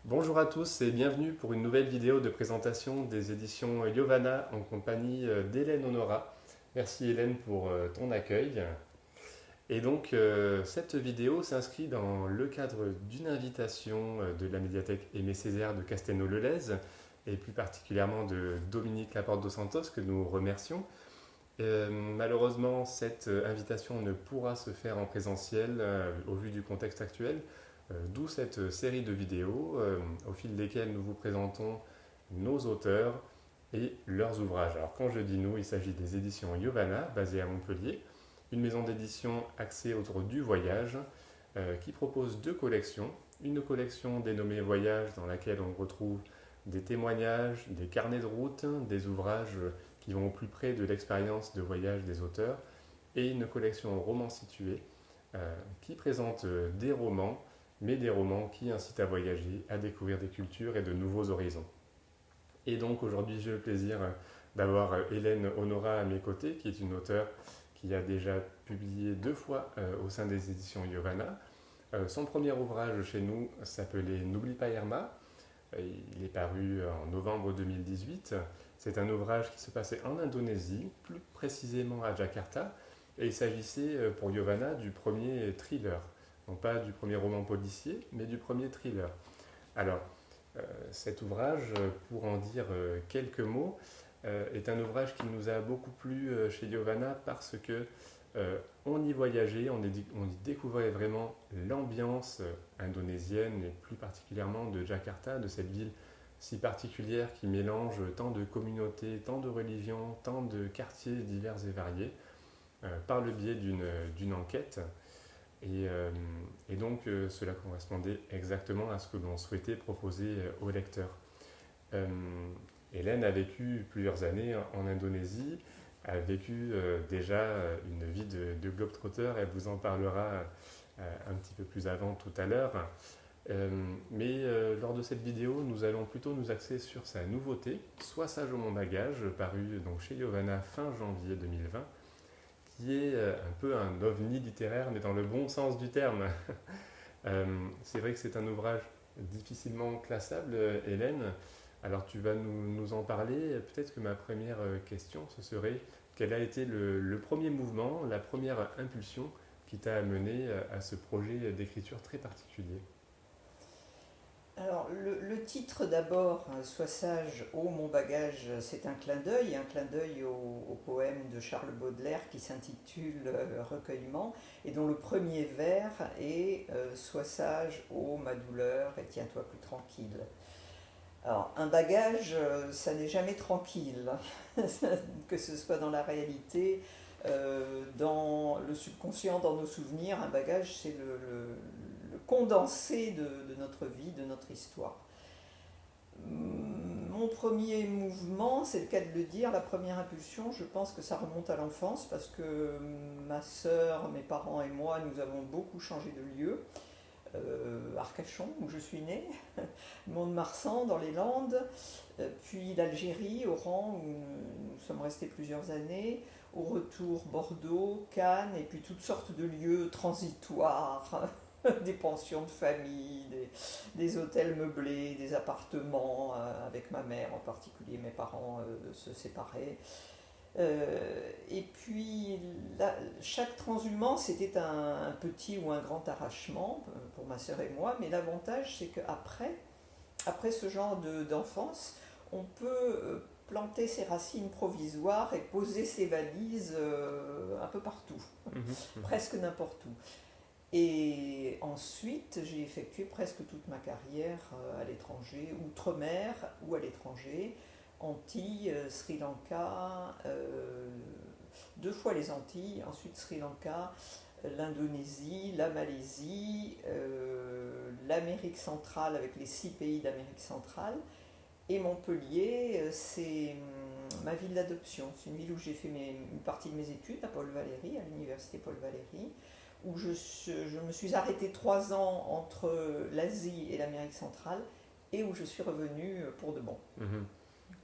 Bonjour à tous et bienvenue pour une nouvelle vidéo de présentation des éditions Yovana en compagnie d'Hélène Honora. Merci Hélène pour ton accueil. Et donc cette vidéo s'inscrit dans le cadre d'une invitation de la médiathèque Aimé Césaire de Castelnau-le-Lez et plus particulièrement de Dominique Laporte dos Santos que nous remercions. Malheureusement, cette invitation ne pourra se faire en présentiel au vu du contexte actuel, d'où cette série de vidéos au fil desquelles nous vous présentons nos auteurs et leurs ouvrages. Alors quand je dis nous, il s'agit des éditions Yovana, basées à Montpellier, une maison d'édition axée autour du voyage, qui propose deux collections. Une collection dénommée Voyage, dans laquelle on retrouve des témoignages, des carnets de route, des ouvrages qui vont au plus près de l'expérience de voyage des auteurs, et une collection romans situés qui présente des romans, mais des romans qui incitent à voyager, à découvrir des cultures et de nouveaux horizons. Et donc aujourd'hui j'ai le plaisir d'avoir Hélène Honora à mes côtés, qui est une auteure qui a déjà publié deux fois au sein des éditions Yovana. Son premier ouvrage chez nous s'appelait N'oublie pas Irma. Il est paru en novembre 2018. C'est un ouvrage qui se passait en Indonésie, plus précisément à Jakarta, et il s'agissait pour Yovana du premier thriller. Non pas du premier roman policier, mais du premier thriller. Alors, cet ouvrage, pour en dire quelques mots, est un ouvrage qui nous a beaucoup plu chez Yovana parce que on y voyageait, on y découvrait vraiment l'ambiance indonésienne et plus particulièrement de Jakarta, de cette ville si particulière qui mélange tant de communautés, tant de religions, tant de quartiers divers et variés par le biais d'une enquête. Et donc cela correspondait exactement à ce que l'on souhaitait proposer aux lecteurs. Euh, Hélène a vécu plusieurs années en Indonésie, a vécu déjà une vie de globetrotter, elle vous en parlera un petit peu plus avant tout à l'heure. Mais lors de cette vidéo, nous allons plutôt nous axer sur sa nouveauté, Sois sage au mon bagage, paru donc chez Yovana fin janvier 2020, qui est un peu un ovni littéraire, mais dans le bon sens du terme. C'est vrai que c'est un ouvrage difficilement classable, Hélène. Alors tu vas nous en parler. Peut-être que ma première question, ce serait quel a été le premier mouvement, la première impulsion qui t'a amené à ce projet d'écriture très particulier. Alors, le titre d'abord, Sois sage, ô mon bagage, c'est un clin d'œil au poème de Charles Baudelaire qui s'intitule Recueillement, et dont le premier vers est Sois sage, ô ma douleur, et tiens-toi plus tranquille. Alors, un bagage, ça n'est jamais tranquille, que ce soit dans la réalité, dans le subconscient, dans nos souvenirs. Un bagage, c'est le condensé de notre vie, de notre histoire. Mon premier mouvement, c'est le cas de le dire, la première impulsion, je pense que ça remonte à l'enfance parce que ma sœur, mes parents et moi, nous avons beaucoup changé de lieu. Arcachon, où je suis née, Mont-de-Marsan, dans les Landes, puis l'Algérie, Oran, où nous sommes restés plusieurs années, au retour Bordeaux, Cannes, et puis toutes sortes de lieux transitoires, des pensions de famille, des hôtels meublés, des appartements, avec ma mère en particulier, mes parents se séparaient. Et puis, chaque transhumance était un petit ou un grand arrachement pour ma sœur et moi, mais l'avantage c'est qu'après après ce genre d'enfance, on peut planter ses racines provisoires et poser ses valises un peu partout, Mhm, mhm. presque n'importe où. Et ensuite, j'ai effectué presque toute ma carrière à l'étranger, outre-mer ou à l'étranger, Antilles, Sri Lanka, deux fois les Antilles, ensuite Sri Lanka, l'Indonésie, la Malaisie, l'Amérique centrale avec les six pays d'Amérique centrale. Et Montpellier, c'est ma ville d'adoption. C'est une ville où j'ai fait une partie de mes études à Paul Valéry, à l'université Paul Valéry, où je me suis arrêtée 3 ans entre l'Asie et l'Amérique centrale, et où je suis revenue pour de bon. Mhm.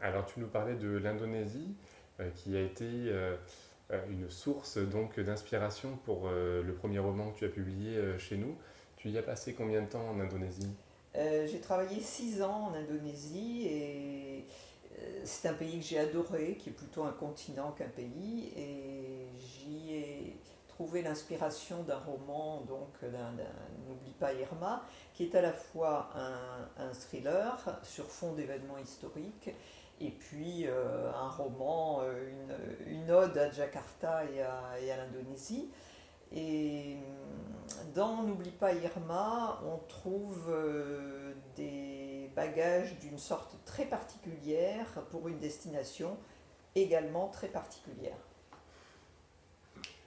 Alors tu nous parlais de l'Indonésie, qui a été une source donc d'inspiration pour le premier roman que tu as publié chez nous. Tu y as passé combien de temps en Indonésie? J'ai travaillé 6 ans en Indonésie et c'est un pays que j'ai adoré, qui est plutôt un continent qu'un pays, et j'y ai trouvé l'inspiration d'un roman, donc N'oublie pas Irma, qui est à la fois un thriller sur fond d'événements historiques, et puis un roman, une ode à Jakarta et à l'Indonésie. Et dans N'oublie pas Irma, on trouve des bagages d'une sorte très particulière pour une destination également très particulière.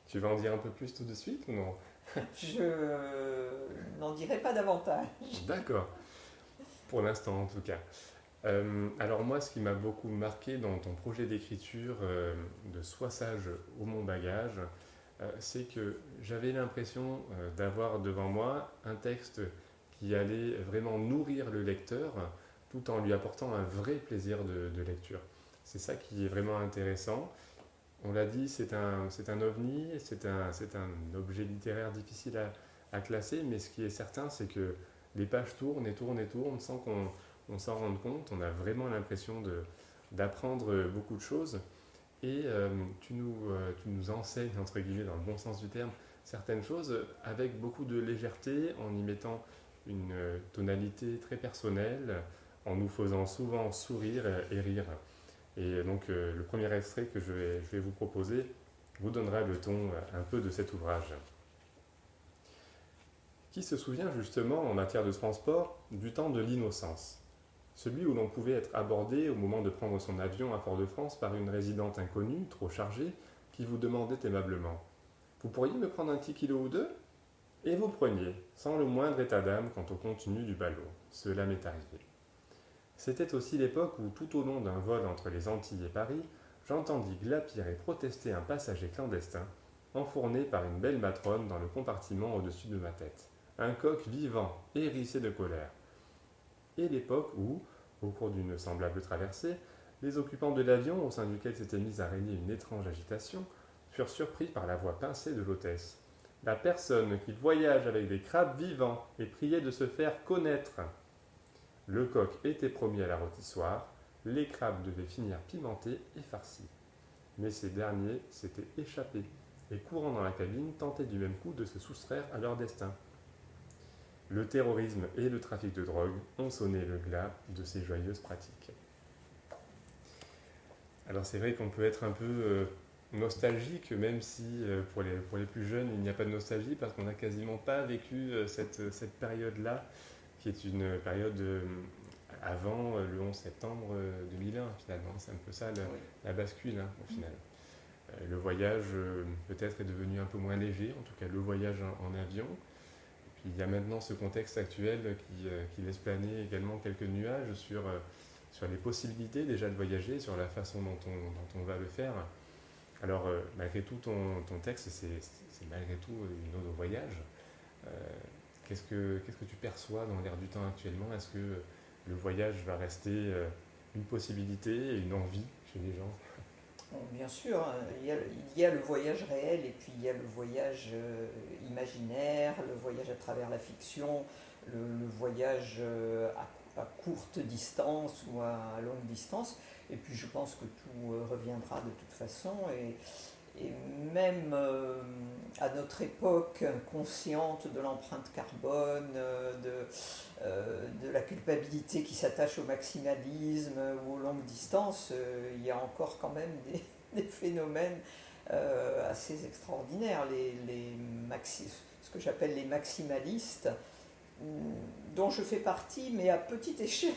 Tu vas en dire un peu plus tout de suite ou non? Je n'en dirai pas davantage. D'accord, pour l'instant en tout cas. Alors moi, ce qui m'a beaucoup marqué dans ton projet d'écriture de Sois sage au mon bagage, c'est que j'avais l'impression d'avoir devant moi un texte qui allait vraiment nourrir le lecteur tout en lui apportant un vrai plaisir de lecture. C'est ça qui est vraiment intéressant. On l'a dit, c'est un ovni, c'est un objet littéraire difficile à classer, mais ce qui est certain, c'est que les pages tournent et tournent et tournent sans qu'on s'en rende compte. On a vraiment l'impression d'apprendre beaucoup de choses. Et tu nous enseignes, entre guillemets, dans le bon sens du terme, certaines choses avec beaucoup de légèreté, en y mettant une tonalité très personnelle, en nous faisant souvent sourire et rire. Et donc le premier extrait que je vais vous proposer vous donnera le ton un peu de cet ouvrage. Qui se souvient justement en matière de transport du temps de l'innocence, celui où l'on pouvait être abordé au moment de prendre son avion à Fort-de-France par une résidente inconnue, trop chargée, qui vous demandait aimablement: Vous pourriez me prendre un petit kilo ou deux? Et vous preniez, sans le moindre état d'âme quant au contenu du ballot. Cela m'est arrivé. C'était aussi l'époque où, tout au long d'un vol entre les Antilles et Paris, j'entendis glapir et protester un passager clandestin, enfourné par une belle matrone dans le compartiment au-dessus de ma tête. Un coq vivant, hérissé de colère. Et l'époque où, au cours d'une semblable traversée, les occupants de l'avion, au sein duquel s'était mise à régner une étrange agitation, furent surpris par la voix pincée de l'hôtesse. La personne qui voyage avec des crabes vivants est priée de se faire connaître. Le coq était promis à la rôtissoire, les crabes devaient finir pimentés et farcis. Mais ces derniers s'étaient échappés et, courant dans la cabine, tentaient du même coup de se soustraire à leur destin. Le terrorisme et le trafic de drogue ont sonné le glas de ces joyeuses pratiques. Alors c'est vrai qu'on peut être un peu nostalgique, même si pour les plus jeunes, il n'y a pas de nostalgie, parce qu'on n'a quasiment pas vécu cette période-là, qui est une période avant le 11 septembre 2001, finalement. C'est un peu ça Oui. la bascule, hein, au final. Le voyage, peut-être, est devenu un peu moins léger, en tout cas le voyage en avion. Puis il y a maintenant ce contexte actuel qui laisse planer également quelques nuages sur les possibilités déjà de voyager, sur la façon dont on va le faire. Alors, malgré tout, ton texte, c'est malgré tout une ode au voyage. Euh, qu'est-ce que tu perçois dans l'air du temps actuellement? Est-ce que le voyage va rester une possibilité et une envie chez les gens? Bon, bien sûr, hein, il y a le voyage réel et puis il y a le voyage imaginaire, le voyage à travers la fiction, le voyage à courte distance ou à longue distance. Et puis je pense que tout reviendra de toute façon. Et même à notre époque, consciente de l'empreinte carbone, de la culpabilité qui s'attache au maximalisme ou aux longues distances, il y a encore quand même des phénomènes assez extraordinaires. Ce que j'appelle les maximalistes, dont je fais partie, mais à petite échelle.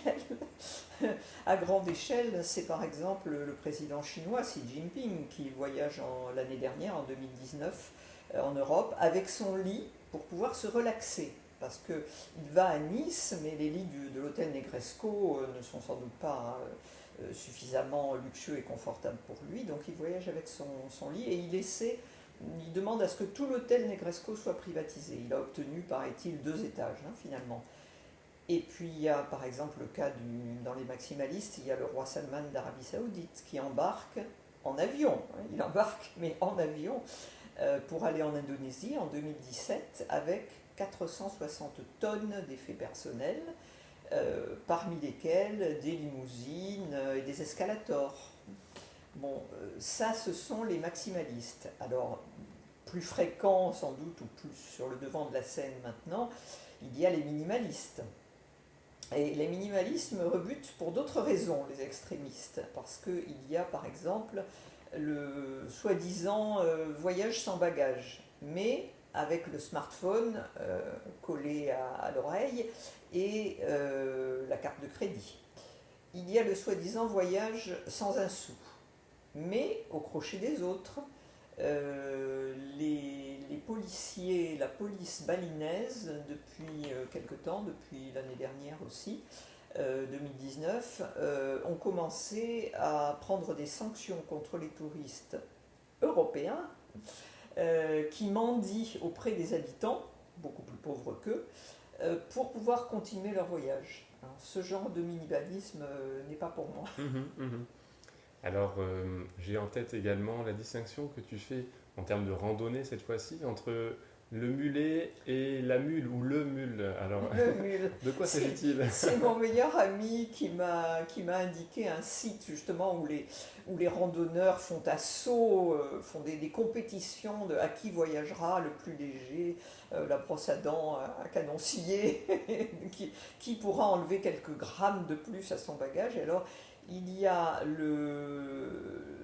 À grande échelle, c'est par exemple le président chinois Xi Jinping qui voyage l'année dernière, en 2019, en Europe, avec son lit pour pouvoir se relaxer. Parce qu'il va à Nice, mais les lits de l'hôtel Negresco ne sont sans doute pas suffisamment luxueux et confortables pour lui, donc il voyage avec son lit et il demande à ce que tout l'hôtel Negresco soit privatisé. Il a obtenu, paraît-il, 2 étages, hein, finalement. Et puis il y a par exemple le cas dans les maximalistes, il y a le roi Salman d'Arabie Saoudite qui embarque en avion, hein, il embarque mais en avion, pour aller en Indonésie en 2017 avec 460 tonnes d'effets personnels, parmi lesquels des limousines et des escalators. Bon, ça, ce sont les maximalistes. Alors, plus fréquents sans doute, ou plus sur le devant de la scène maintenant, il y a les minimalistes. Et les minimalistes me rebutent pour d'autres raisons, les extrémistes, parce qu'il y a par exemple le soi-disant voyage sans bagage, mais avec le smartphone collé à l'oreille et la carte de crédit. Il y a le soi-disant voyage sans un sou, mais au crochet des autres. Les policiers, la police balinaise, depuis quelque temps, depuis l'année dernière aussi, 2019, ont commencé à prendre des sanctions contre les touristes européens qui mendient auprès des habitants, beaucoup plus pauvres qu'eux, pour pouvoir continuer leur voyage. Alors, ce genre de minimalisme n'est pas pour moi. Alors, j'ai en tête également la distinction que tu fais en termes de randonnée cette fois-ci entre le mulet et la mule ou le mule. Alors, Le mule. de quoi s'agit-il? C'est mon meilleur ami qui m'a indiqué un site justement où les randonneurs font assaut, font des compétitions de à qui voyagera le plus léger, la brosse à dents à canon scié, qui pourra enlever quelques grammes de plus à son bagage. Et alors, il y a le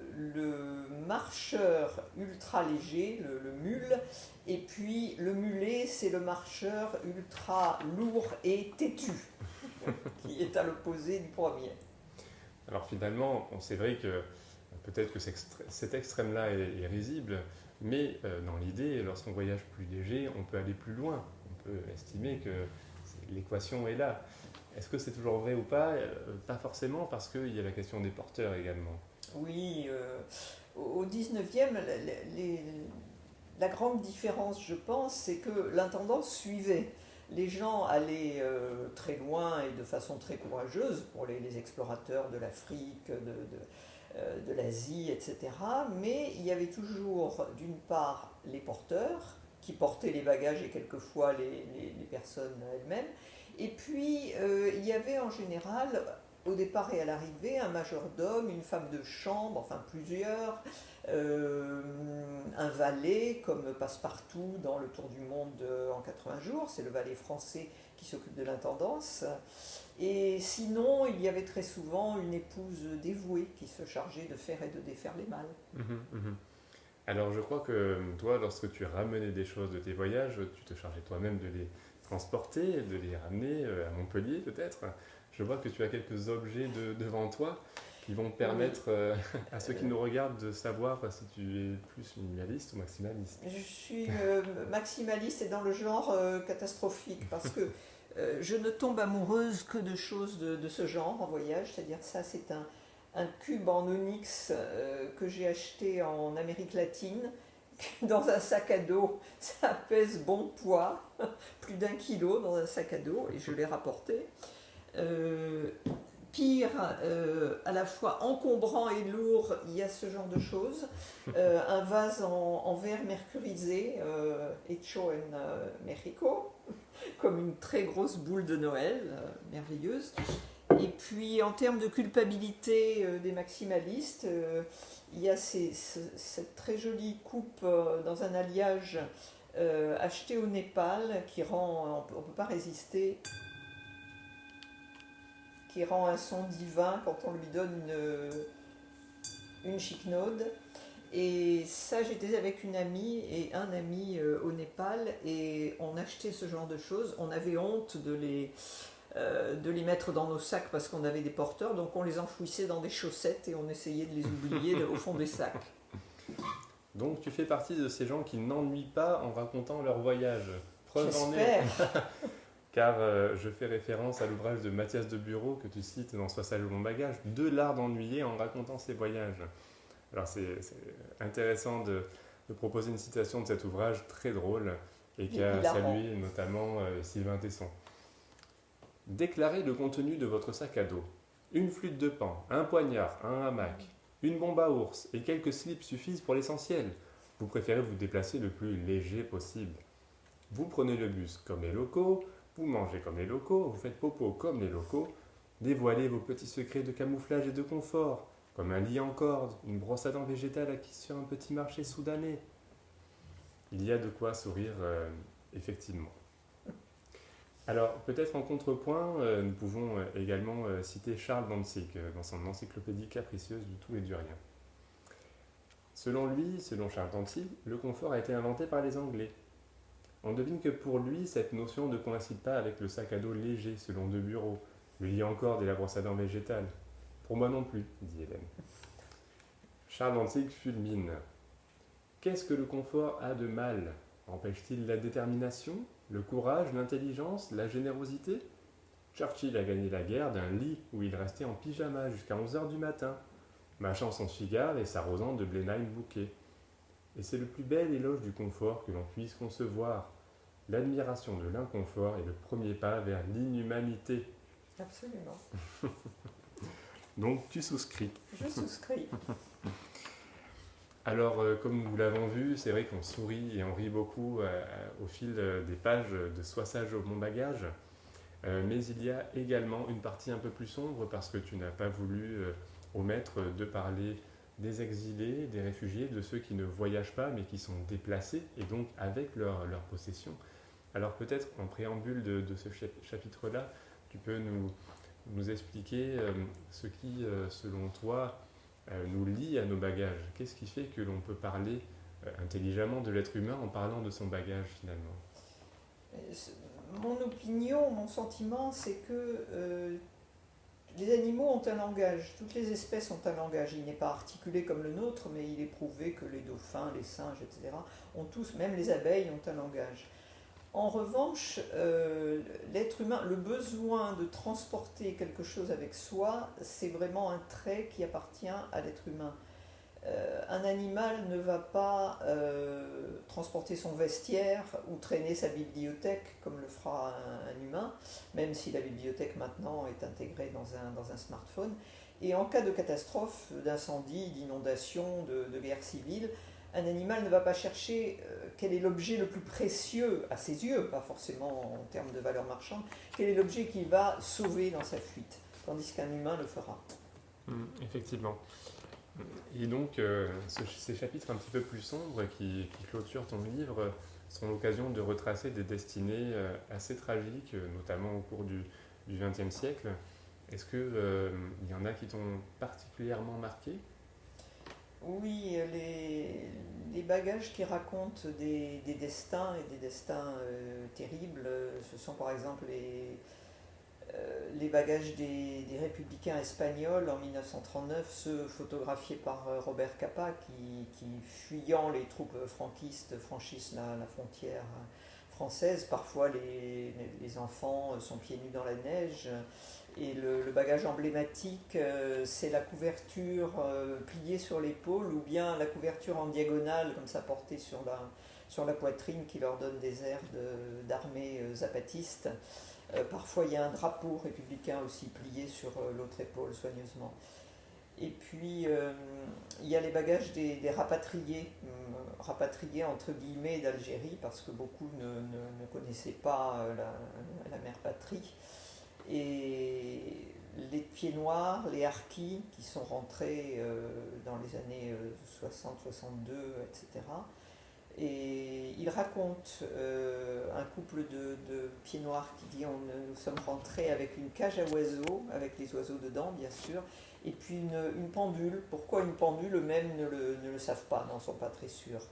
marcheur ultra léger, le mule, et puis le mulet, c'est le marcheur ultra lourd et têtu, qui est à l'opposé du premier. Alors finalement, c'est vrai que peut-être que cet extrême-là est risible, mais dans l'idée, lorsqu'on voyage plus léger, on peut aller plus loin. On peut estimer que l'équation est là. Est-ce que c'est toujours vrai ou pas? Pas forcément, parce qu'il y a la question des porteurs également. Oui, au 19e, la grande différence, je pense, c'est que l'intendance suivait. Les gens allaient très loin et de façon très courageuse pour les explorateurs de l'Afrique, de l'Asie, etc. Mais il y avait toujours, d'une part, les porteurs qui portaient les bagages et quelquefois les personnes elles-mêmes. Et puis, il y avait en général, au départ et à l'arrivée, un majordome, une femme de chambre, enfin plusieurs, un valet comme Passepartout dans Le Tour du Monde en 80 jours, c'est le valet français qui s'occupe de l'intendance. Et sinon, il y avait très souvent une épouse dévouée qui se chargeait de faire et de défaire les malles. Alors je crois que toi, lorsque tu ramenais des choses de tes voyages, tu te chargeais toi-même de les transporter, de les ramener à Montpellier peut-être. Je vois que tu as quelques objets devant toi qui vont permettre à ceux qui nous regardent de savoir si tu es plus minimaliste ou maximaliste. Je suis maximaliste et dans le genre catastrophique parce que je ne tombe amoureuse que de choses de ce genre en voyage, c'est-à-dire ça c'est un cube en onyx que j'ai acheté en Amérique latine dans un sac à dos, ça pèse bon poids, plus d'1 kilo dans un sac à dos et je l'ai rapporté. Pire, à la fois encombrant et lourd, il y a ce genre de choses. Un vase en verre mercurisé, hecho en Mexico, comme une très grosse boule de Noël, merveilleuse. Et puis en termes de culpabilité des maximalistes, il y a cette très jolie coupe dans un alliage achetée au Népal qui rend, on ne peut pas résister, qui rend un son divin quand on lui donne une chiquenaude. Et ça, j'étais avec une amie et un ami au Népal et on achetait ce genre de choses. On avait honte de les mettre dans nos sacs parce qu'on avait des porteurs, donc on les enfouissait dans des chaussettes et on essayait de les oublier au fond des sacs. Donc tu fais partie de ces gens qui n'ennuient pas en racontant leur voyage. Preuve en est. J'espère. Car je fais référence à l'ouvrage de Mathias de Bureau que tu cites dans Sois sage ou bon bagage, de l'art d'ennuyer en racontant ses voyages. Alors c'est intéressant de proposer une citation de cet ouvrage très drôle et qui a salué notamment Sylvain Tesson. Déclarez le contenu de votre sac à dos. Une flûte de pan, un poignard, un hamac, une bombe à ours et quelques slips suffisent pour l'essentiel. Vous préférez vous déplacer le plus léger possible. Vous prenez le bus comme les locaux, vous mangez comme les locaux, vous faites popo comme les locaux. Dévoilez vos petits secrets de camouflage et de confort, comme un lit en corde, une brosse à dents végétale acquise sur un petit marché soudanais. Il y a de quoi sourire, effectivement. Alors, peut-être en contrepoint, nous pouvons également citer Charles Dantzig dans son encyclopédie capricieuse du tout et du rien. Selon lui, selon Charles Dantzig, le confort a été inventé par les Anglais. On devine que pour lui, cette notion ne coïncide pas avec le sac à dos léger selon De Bureau, le lit en corde et la brosse à dents végétale. Pour moi non plus, dit Hélène. Charles Dantzig fulmine. Qu'est-ce que le confort a de mal? Empêche-t-il la détermination, le courage, l'intelligence, la générosité? Churchill a gagné la guerre d'un lit où il restait en pyjama jusqu'à 11 heures du matin, mâchant son cigare et s'arrosant de Blenheim bouquet. Et c'est le plus bel éloge du confort que l'on puisse concevoir. L'admiration de l'inconfort est le premier pas vers l'inhumanité. Absolument. Donc tu souscris. Je souscris. Alors, comme nous l'avons vu, c'est vrai qu'on sourit et on rit beaucoup au fil des pages de Sois sage au mon bagage. Mais il y a également une partie un peu plus sombre parce que tu n'as pas voulu omettre de parler des exilés, des réfugiés, de ceux qui ne voyagent pas mais qui sont déplacés et donc avec leur possession. Alors peut-être en préambule de ce chapitre-là, tu peux nous expliquer ce qui, selon toi, nous lie à nos bagages. Qu'est-ce qui fait que l'on peut parler intelligemment de l'être humain en parlant de son bagage finalement? Mon opinion, mon sentiment, c'est que les animaux ont un langage. Toutes les espèces ont un langage. Il n'est pas articulé comme le nôtre, mais il est prouvé que les dauphins, les singes, etc., ont tous, même les abeilles, ont un langage. En revanche, l'être humain, le besoin de transporter quelque chose avec soi, c'est vraiment un trait qui appartient à l'être humain. Un animal ne va pas transporter son vestiaire ou traîner sa bibliothèque comme le fera un humain, même si la bibliothèque maintenant est intégrée dans un smartphone. Et en cas de catastrophe, d'incendie, d'inondation, de guerre civile, un animal ne va pas chercher quel est l'objet le plus précieux à ses yeux, pas forcément en termes de valeur marchande, quel est l'objet qu'il va sauver dans sa fuite, tandis qu'un humain le fera. Effectivement. Et donc, ces chapitres un petit peu plus sombres qui clôturent ton livre sont l'occasion de retracer des destinées assez tragiques, notamment au cours du XXe siècle. Est-ce qu'il y en a qui t'ont particulièrement marqué? Oui, les bagages qui racontent des destins et des destins terribles, ce sont par exemple les bagages des républicains espagnols en 1939, ceux photographiés par Robert Capa qui fuyant les troupes franquistes, franchissent la frontière française. Parfois les enfants sont pieds nus dans la neige. Et le bagage emblématique, c'est la couverture pliée sur l'épaule ou bien la couverture en diagonale, comme ça portée sur la poitrine, qui leur donne des airs d'armée zapatiste. Parfois, il y a un drapeau républicain aussi plié sur l'autre épaule soigneusement. Et puis, il y a les bagages des rapatriés, rapatriés entre guillemets d'Algérie, parce que beaucoup ne connaissaient pas la mère patrie. Et les pieds noirs, les harkis, qui sont rentrés dans les années 60-62, etc. Et il raconte un couple de pieds noirs qui dit nous sommes rentrés avec une cage à oiseaux, avec les oiseaux dedans bien sûr, et puis une pendule. Pourquoi une pendule? Eux-mêmes ne le savent pas, n'en sont pas très sûrs.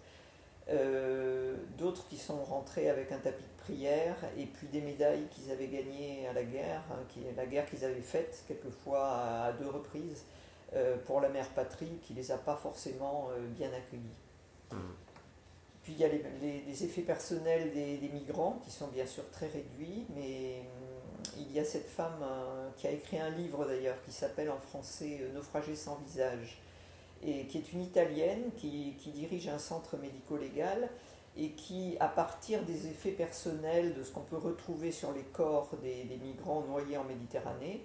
D'autres qui sont rentrés avec un tapis de prière et puis des médailles qu'ils avaient gagnées à la guerre, la guerre qu'ils avaient faite quelquefois à 2 reprises pour la mère patrie, qui les a pas forcément bien accueillis. Puis il y a les effets personnels des migrants qui sont bien sûr très réduits, mais il y a cette femme qui a écrit un livre d'ailleurs qui s'appelle en français Naufragés sans visage, et qui est une Italienne qui dirige un centre médico-légal et qui, à partir des effets personnels de ce qu'on peut retrouver sur les corps des migrants noyés en Méditerranée,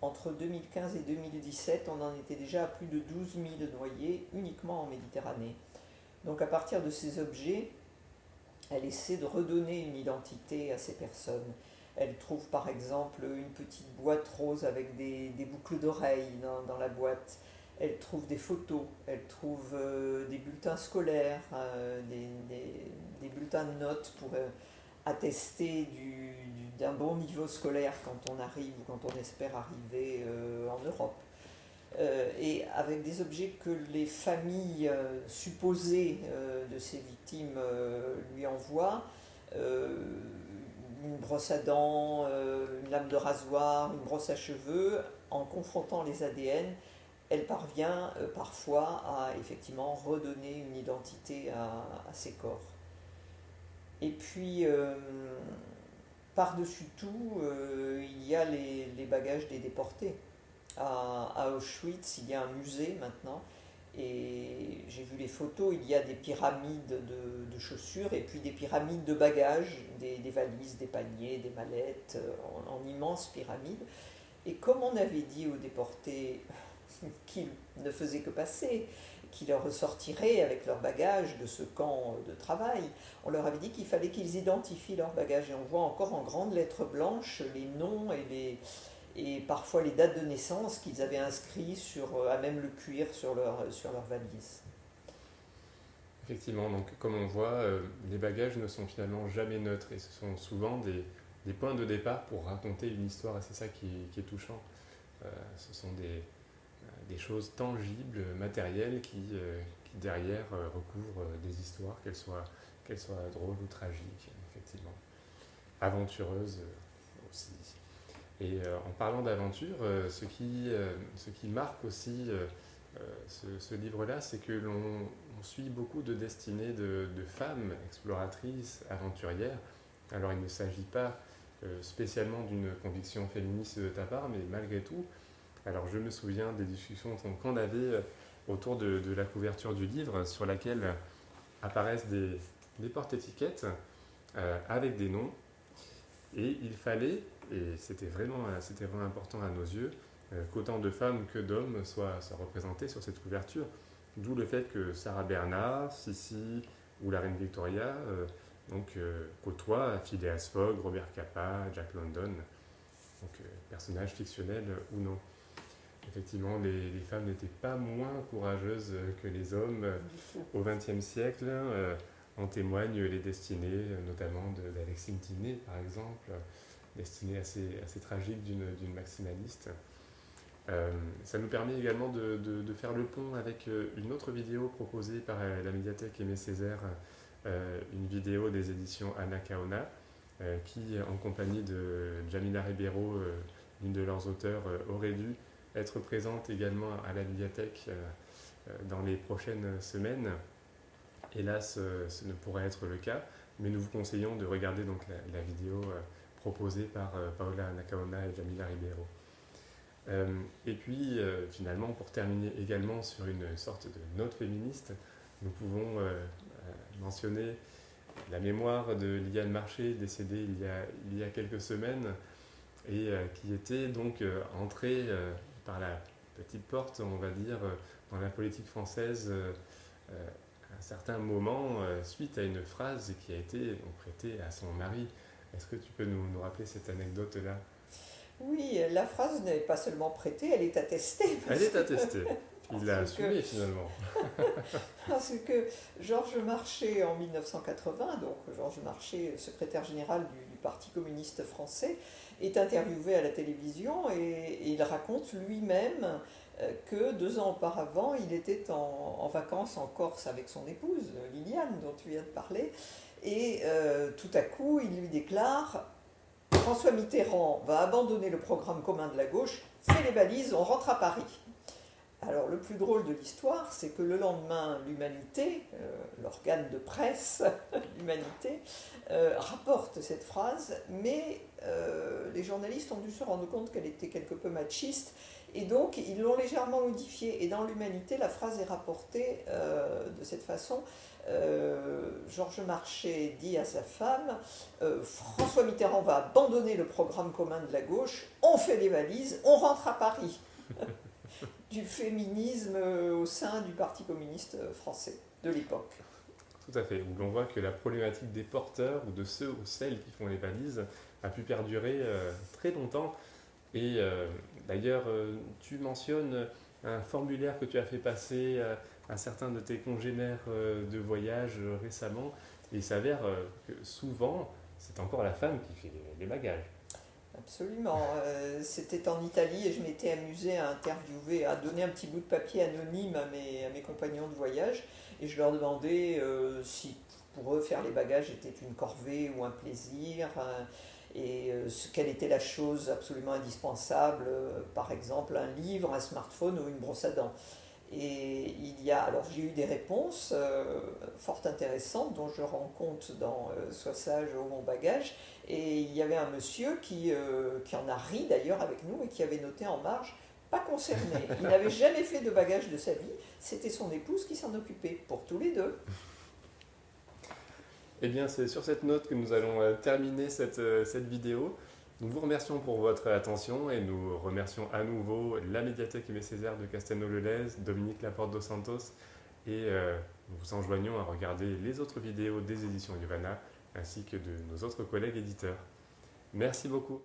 entre 2015 et 2017, on en était déjà à plus de 12 000 noyés uniquement en Méditerranée. Donc à partir de ces objets, elle essaie de redonner une identité à ces personnes. Elle trouve par exemple une petite boîte rose avec des boucles d'oreilles dans la boîte. Elle trouve des photos, elle trouve des bulletins scolaires, des bulletins de notes pour attester d'un bon niveau scolaire quand on arrive ou quand on espère arriver en Europe. Et avec des objets que les familles supposées de ces victimes lui envoient, une brosse à dents, une lame de rasoir, une brosse à cheveux, en confrontant les ADN, elle parvient parfois à effectivement redonner une identité à ces corps. Et puis, par-dessus tout, il y a les bagages des déportés. À Auschwitz, il y a un musée maintenant, et j'ai vu les photos, il y a des pyramides de chaussures et puis des pyramides de bagages, des valises, des paniers, des mallettes, en immenses pyramides. Et comme on avait dit aux déportés qu'ils ne faisaient que passer, qu'ils ressortiraient avec leurs bagages de ce camp de travail, on leur avait dit qu'il fallait qu'ils identifient leurs bagages. Et on voit encore en grandes lettres blanches les noms et parfois les dates de naissance qu'ils avaient inscrits à même le cuir sur leur valise. Effectivement, donc comme on voit, les bagages ne sont finalement jamais neutres et ce sont souvent des points de départ pour raconter une histoire et c'est ça qui est touchant. Ce sont des choses tangibles, matérielles qui derrière recouvrent des histoires, qu'elles soient drôles ou tragiques, effectivement. Aventureuses aussi. Et en parlant d'aventure, ce qui marque aussi ce livre-là, c'est que l'on suit beaucoup de destinées de femmes exploratrices, aventurières. Alors il ne s'agit pas spécialement d'une conviction féministe de ta part, mais malgré tout, alors je me souviens des discussions qu'on avait autour de la couverture du livre, sur laquelle apparaissent des porte-étiquettes avec des noms, et il fallait, et c'était vraiment important à nos yeux, qu'autant de femmes que d'hommes soient représentées sur cette couverture. D'où le fait que Sarah Bernard, Sissi ou la reine Victoria côtoient Phileas Fogg, Robert Capa, Jack London, donc personnages fictionnels ou non. Effectivement, les femmes n'étaient pas moins courageuses que les hommes au XXe siècle. En témoignent les destinées, notamment d'Alexine Tiné, par exemple, destinée assez tragique d'une maximaliste. Ça nous permet également de faire le pont avec une autre vidéo proposée par la médiathèque Aimé Césaire, une vidéo des éditions Anacaona, qui, en compagnie de Jamila Ribeiro, l'une de leurs auteurs, aurait dû être présente également à la médiathèque dans les prochaines semaines. Hélas, ce ne pourrait être le cas, mais nous vous conseillons de regarder donc la vidéo proposée par Paola Anacaona et Jamila Ribeiro. Et puis, finalement, pour terminer également sur une sorte de note féministe, nous pouvons mentionner la mémoire de Liane Marché, décédée il y a quelques semaines, et qui était donc entrée par la petite porte, on va dire, dans la politique française à un certain moment, suite à une phrase qui a été prêtée à son mari. Est-ce que tu peux nous rappeler cette anecdote-là ? Oui, la phrase n'est pas seulement prêtée, elle est attestée. Elle est attestée. Il l'a assumé finalement. Parce que Georges Marchais, en 1980, donc Georges Marchais, secrétaire général du Parti communiste français, est interviewé à la télévision et il raconte lui-même que 2 ans auparavant, il était en vacances en Corse avec son épouse, Liliane, dont tu viens de parler, et tout à coup, il lui déclare « François Mitterrand va abandonner le programme commun de la gauche, fait les valises, on rentre à Paris ». Alors le plus drôle de l'histoire, c'est que le lendemain, l'Humanité, l'organe de presse, l'Humanité, rapporte cette phrase, mais les journalistes ont dû se rendre compte qu'elle était quelque peu machiste, et donc ils l'ont légèrement modifiée. Et dans l'Humanité, la phrase est rapportée de cette façon. Georges Marchais dit à sa femme François Mitterrand va abandonner le programme commun de la gauche, on fait les valises, on rentre à Paris. Du féminisme au sein du Parti communiste français de l'époque. Tout à fait, où l'on voit que la problématique des porteurs ou de ceux ou celles qui font les valises a pu perdurer très longtemps. Et d'ailleurs, tu mentionnes un formulaire que tu as fait passer à certains de tes congénères de voyage récemment. Et il s'avère que souvent, c'est encore la femme qui fait les bagages. Absolument. C'était en Italie et je m'étais amusée à interviewer, à donner un petit bout de papier anonyme à mes compagnons de voyage et je leur demandais si pour eux faire les bagages était une corvée ou un plaisir et quelle était la chose absolument indispensable, par exemple un livre, un smartphone ou une brosse à dents. Et alors j'ai eu des réponses fort intéressantes dont je rends compte dans Sois sage au mon bagage. Et il y avait un monsieur qui en a ri d'ailleurs avec nous et qui avait noté en marge pas concerné. Il n'avait jamais fait de bagage de sa vie, c'était son épouse qui s'en occupait, pour tous les deux. Eh bien, c'est sur cette note que nous allons terminer cette vidéo. Nous vous remercions pour votre attention et nous remercions à nouveau la médiathèque Aimé Césaire de Castelnau-le-Lez, Dominique Laporte dos Santos, et nous vous enjoignons à regarder les autres vidéos des éditions Iovana ainsi que de nos autres collègues éditeurs. Merci beaucoup.